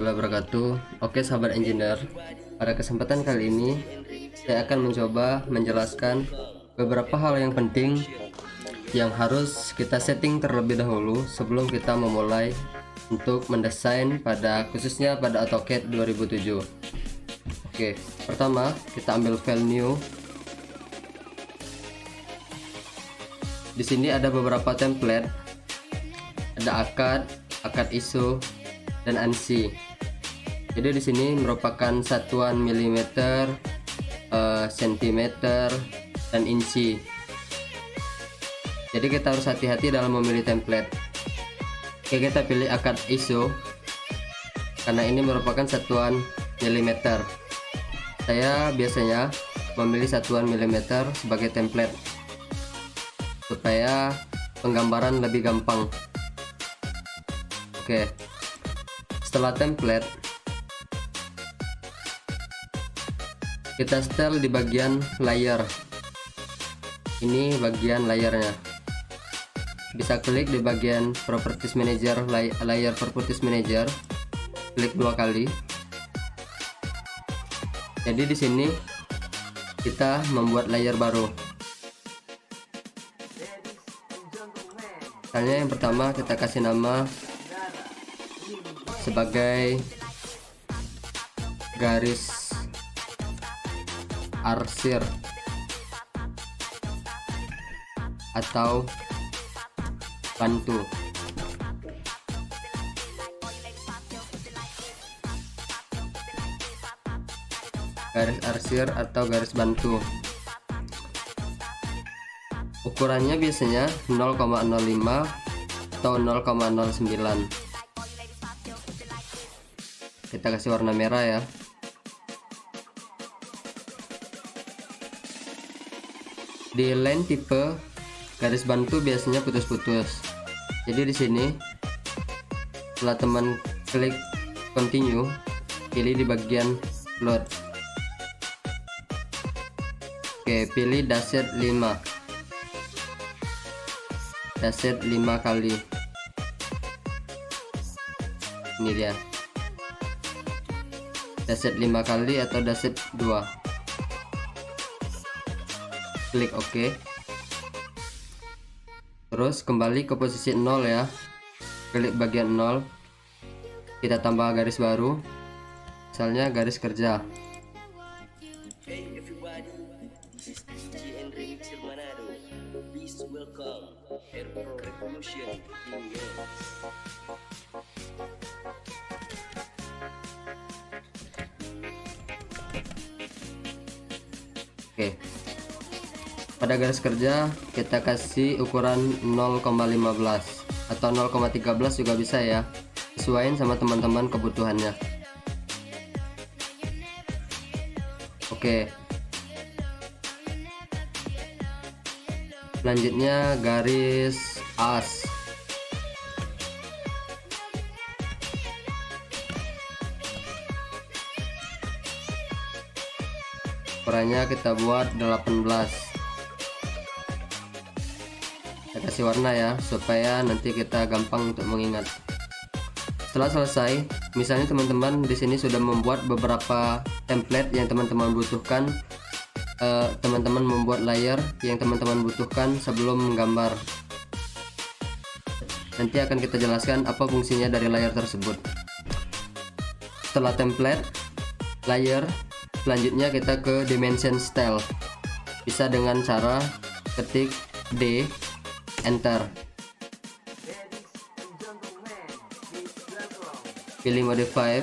warahmatullahi wabarakatuh. Oke sahabat engineer, pada kesempatan kali ini saya akan mencoba menjelaskan beberapa hal yang penting yang harus kita setting terlebih dahulu sebelum kita memulai untuk mendesain khususnya pada AutoCAD 2007. Oke, pertama kita ambil file new. Di sini ada beberapa template, ada akad ISO dan ANSI. Jadi di sini merupakan satuan milimeter, sentimeter, dan inci. Jadi kita harus hati-hati dalam memilih template. Oke, kita pilih akad ISO karena ini merupakan satuan milimeter. Saya biasanya memilih satuan milimeter sebagai template supaya penggambaran lebih gampang. Oke, setelah template kita setel di bagian layer. Ini bagian layarnya. Bisa klik di bagian properties manager, layer properties manager, klik 2 kali. Jadi di sini kita membuat layer baru. Misalnya yang pertama kita kasih nama sebagai garis arsir atau bantu. Garis arsir atau garis bantu. Ukurannya biasanya 0,05 atau 0,09. Kita kasih warna merah ya. Di line tipe garis bantu biasanya putus-putus. Jadi di sini setelah teman klik continue, pilih di bagian load. Oke, pilih dashed 5. Dashed 5 kali. Ini dia. Dashed 5 kali atau dashed 2. Klik OK. Terus kembali ke posisi 0 ya. Klik bagian 0. Kita tambah garis baru. Misalnya garis kerja. Hey everybody, this is DJ and Remixer Manado. Please welcome Airport Revolution in Oke. Pada garis kerja kita kasih ukuran 0,15 atau 0,13 juga bisa ya. Sesuaiin sama teman-teman kebutuhannya. Oke. Selanjutnya garis as. Ukurannya kita buat 18. Kita kasih warna ya supaya nanti kita gampang untuk mengingat. Setelah selesai, misalnya teman-teman di sini sudah membuat beberapa template yang teman-teman butuhkan, teman-teman membuat layer yang teman-teman butuhkan sebelum menggambar. Nanti akan kita jelaskan apa fungsinya dari layer tersebut. Setelah template, layer, selanjutnya kita ke dimension style. Bisa dengan cara ketik D, enter. Pilih modify.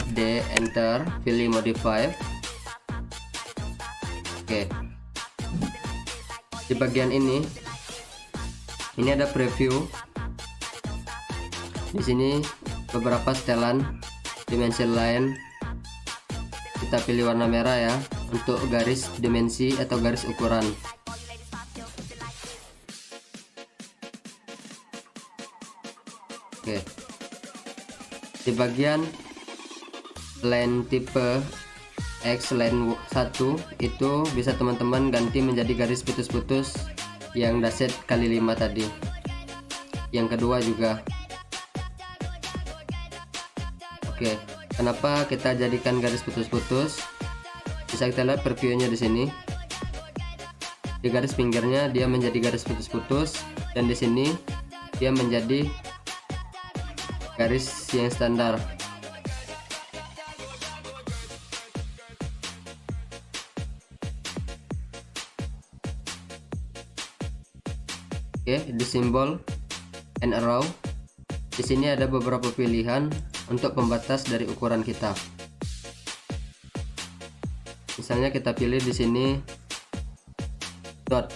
D, enter, pilih modify. Oke. Di bagian ini ada preview. Di sini beberapa setelan dimension line. Kita pilih warna merah ya untuk garis dimensi atau garis ukuran. Oke. Di bagian line tipe X line 1 itu bisa teman-teman ganti menjadi garis putus-putus yang daset kali 5 tadi. Yang kedua juga. Oke, kenapa kita jadikan garis putus-putus? Bisa kita lihat previewnya di sini. Di garis pinggirnya dia menjadi garis putus-putus, dan di sini dia menjadi garis yang standar. Oke, di simbol and arrow. Di sini ada beberapa pilihan untuk pembatas dari ukuran kita. Misalnya kita pilih di sini dot.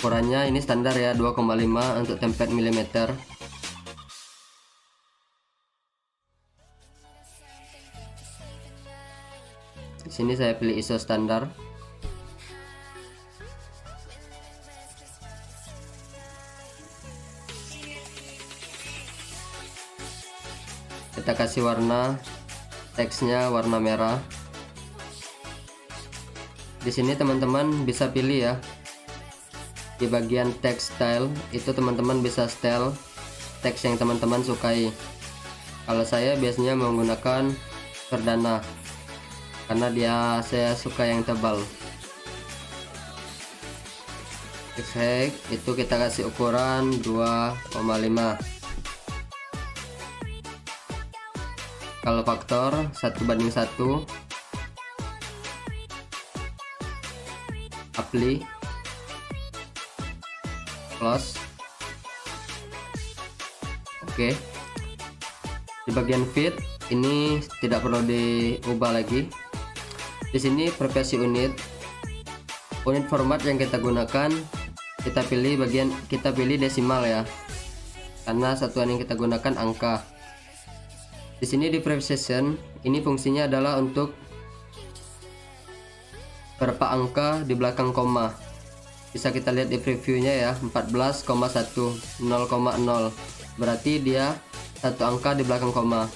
Ukurannya ini standar ya, 2,5 untuk template milimeter. Di sini saya pilih ISO standar. Kita kasih warna teksnya warna merah. Di sini teman-teman bisa pilih ya. Di bagian text style itu teman-teman bisa style teks yang teman-teman sukai. Kalau saya biasanya menggunakan Verdana karena saya suka yang tebal. Text height itu kita kasih ukuran 2,5. Kalau faktor 1:1. Apply, close. Oke. Di bagian fit ini tidak perlu diubah lagi. Di sini privasi unit format yang kita gunakan, kita pilih desimal ya, karena satuan yang kita gunakan angka. Di sini di precision ini fungsinya adalah untuk berapa angka di belakang koma. Bisa kita lihat di previewnya ya, 14,1 0,0, berarti dia satu angka di belakang koma.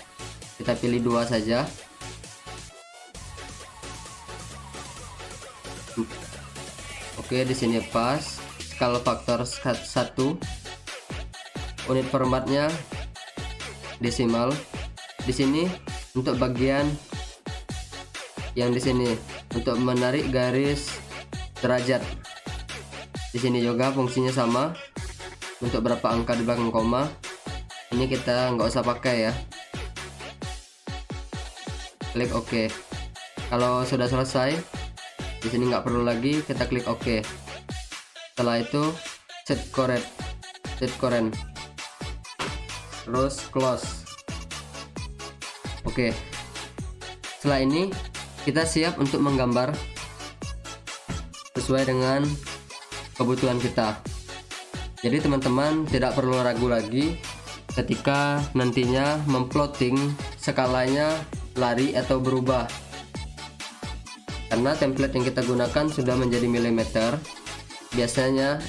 Kita pilih 2 saja. Oke, di sini pas. Skala faktor 1. Unit formatnya desimal. Di sini untuk bagian yang di sini untuk menarik garis derajat. Di sini juga fungsinya sama. Untuk berapa angka di belakang koma. Ini kita nggak usah pakai ya. Klik OK. Kalau sudah selesai, di sini nggak perlu lagi, kita klik OK. Setelah itu set current, terus close. Oke. Setelah ini kita siap untuk menggambar sesuai dengan kebutuhan kita. Jadi teman-teman tidak perlu ragu lagi ketika nantinya memplotting skalanya lari atau berubah, karena template yang kita gunakan sudah menjadi milimeter. Biasanya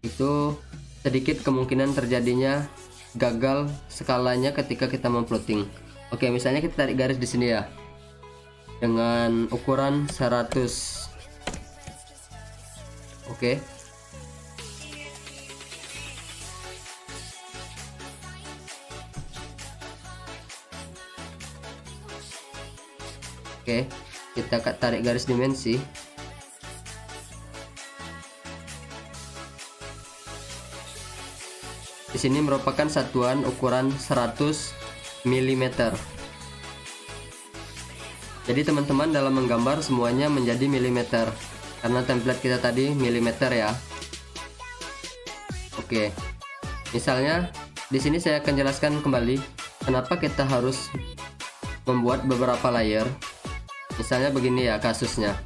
itu sedikit kemungkinan terjadinya gagal skalanya ketika kita memplotting. Oke, misalnya kita tarik garis di sini ya dengan ukuran 100. Oke. Oke, kita tarik garis dimensi. Di sini merupakan satuan ukuran 100 mm. Jadi teman-teman dalam menggambar semuanya menjadi milimeter karena template kita tadi milimeter ya. Oke. Misalnya di sini saya akan jelaskan kembali kenapa kita harus membuat beberapa layer. Misalnya begini ya kasusnya.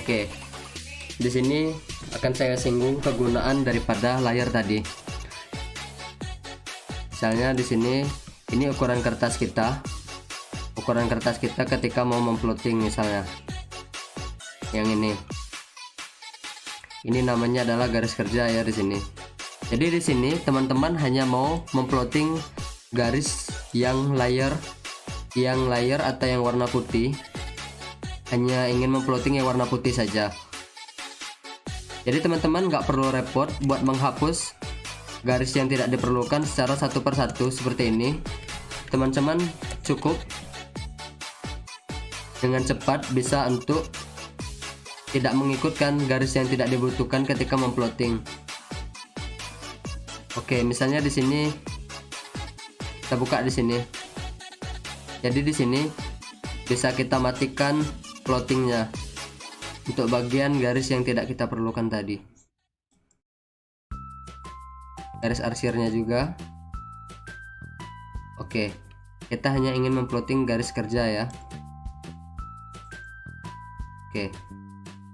Oke, di sini akan saya singgung kegunaan daripada layar tadi. Misalnya di sini, ini ukuran kertas kita. Ukuran kertas kita ketika mau memplotting misalnya. Yang ini. Ini namanya adalah garis kerja ya di sini. Jadi di sini teman-teman hanya mau memplotting garis yang layer atau yang warna putih. Hanya ingin memplotting yang warna putih saja. Jadi teman-teman nggak perlu repot buat menghapus garis yang tidak diperlukan secara satu persatu seperti ini. Teman-teman cukup dengan cepat bisa untuk tidak mengikutkan garis yang tidak dibutuhkan ketika memplotting. Oke, misalnya di sini kita buka di sini. Jadi di sini bisa kita matikan plottingnya untuk bagian garis yang tidak kita perlukan tadi. Garis arsirnya juga. Oke, kita hanya ingin memplotting garis kerja ya. Oke,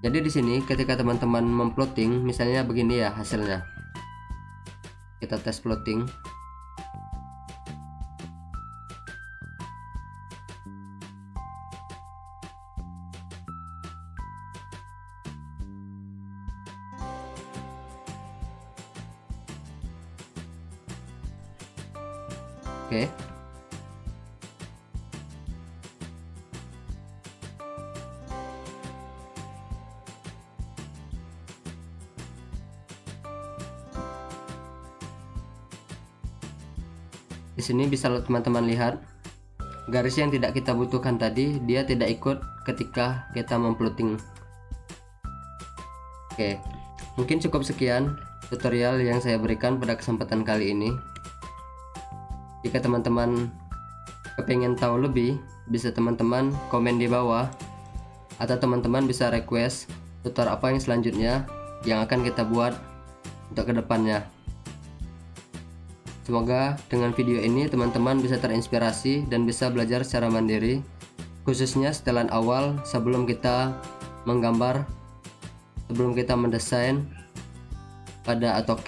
jadi di sini ketika teman-teman memplotting, misalnya begini ya hasilnya. Kita tes plotting. Oke. Di sini bisa teman-teman lihat garis yang tidak kita butuhkan tadi, dia tidak ikut ketika kita memplotting. Oke, mungkin cukup sekian tutorial yang saya berikan pada kesempatan kali ini. Jika teman-teman kepengen tahu lebih, bisa teman-teman komen di bawah, atau teman-teman bisa request tutor apa yang selanjutnya yang akan kita buat untuk kedepannya. Semoga dengan video ini teman-teman bisa terinspirasi dan bisa belajar secara mandiri, khususnya setelan awal sebelum kita menggambar, sebelum kita mendesain pada AutoCAD.